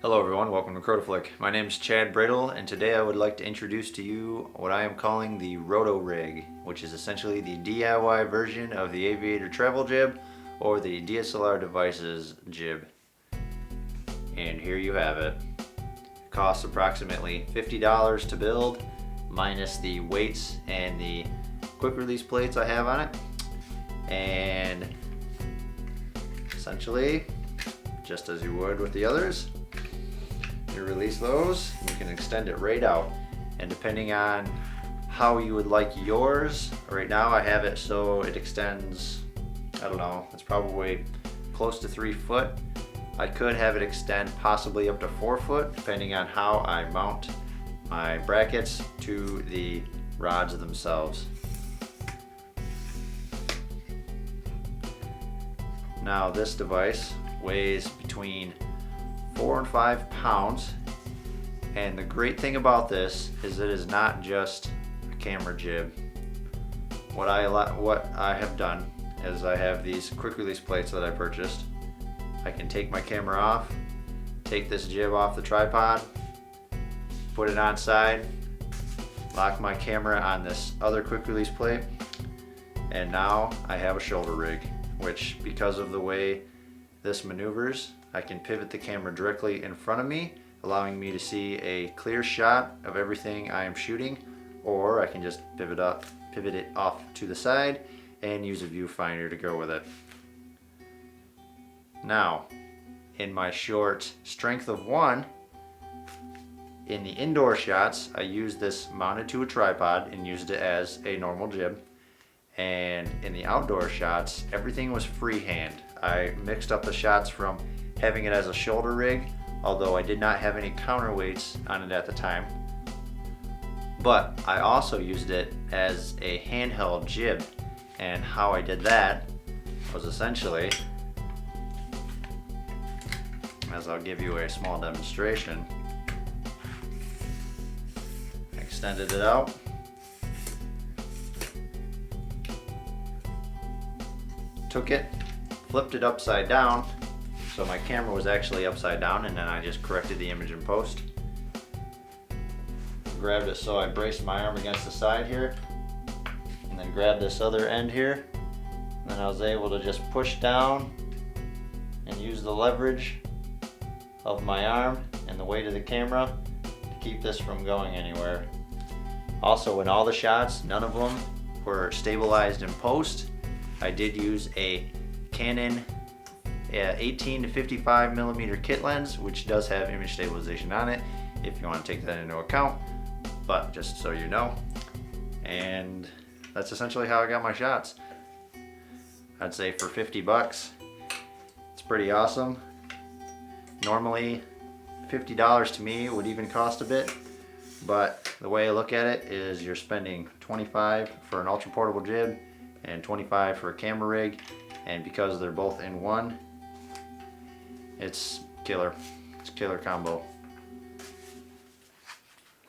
Hello everyone, welcome to Krotoflik. My name is Chad Bradle, and today I would like to introduce to you what I am calling the RotoRig, which is essentially the DIY version of the Aviator travel jib or the DSLR devices jib. And here you have it. It costs approximately $50 to build, minus the weights and the quick release plates I have on it. And essentially, just as you would with the others, you release those, you can extend it right out, and depending on how you would like yours, right now I have it so it extends, I don't know, it's probably close to 3 foot. I could have it extend possibly up to 4 foot depending on how I mount my brackets to the rods themselves. Now this device weighs between 4 and 5 pounds, and the great thing about this is it is not just a camera jib. What I have done is I have these quick release plates that I purchased. I can take my camera off, take this jib off the tripod, put it on side, lock my camera on this other quick release plate, and now I have a shoulder rig, which, because of the way this maneuvers, I can pivot the camera directly in front of me, allowing me to see a clear shot of everything I am shooting, or I can just pivot it off to the side and use a viewfinder to go with it. Now, in my short strength of 1, in the indoor shots, I used this mounted to a tripod and used it as a normal jib. And in the outdoor shots, everything was freehand. I mixed up the shots from having it as a shoulder rig, although I did not have any counterweights on it at the time. But I also used it as a handheld jib, and how I did that was essentially, as I'll give you a small demonstration, I extended it out, took it, flipped it upside down, so my camera was actually upside down, and then I just corrected the image in post. Grabbed it so I braced my arm against the side here, and then grabbed this other end here, and then I was able to just push down and use the leverage of my arm and the weight of the camera to keep this from going anywhere. Also, in all the shots, none of them were stabilized in post. I did use a Canon 18 to 55 millimeter kit lens, which does have image stabilization on it if you want to take that into account, but just so you know. And that's essentially how I got my shots. I'd say for 50 bucks, it's pretty awesome. Normally $50 to me would even cost a bit, but the way I look at it is you're spending $25 for an ultra portable jib and $25 for a camera rig, and because they're both in one, it's killer. It's a killer combo.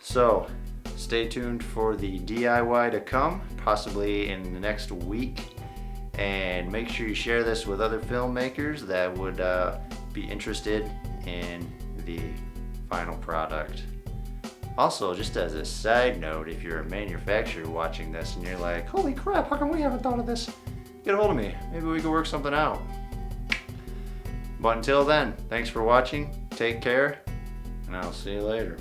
So stay tuned for the DIY to come, possibly in the next week, and make sure you share this with other filmmakers that would be interested in the final product. Also, just as a side note, if you're a manufacturer watching this and you're like, holy crap, how come we haven't thought of this? Get a hold of me. Maybe we can work something out. But until then, thanks for watching, take care, and I'll see you later.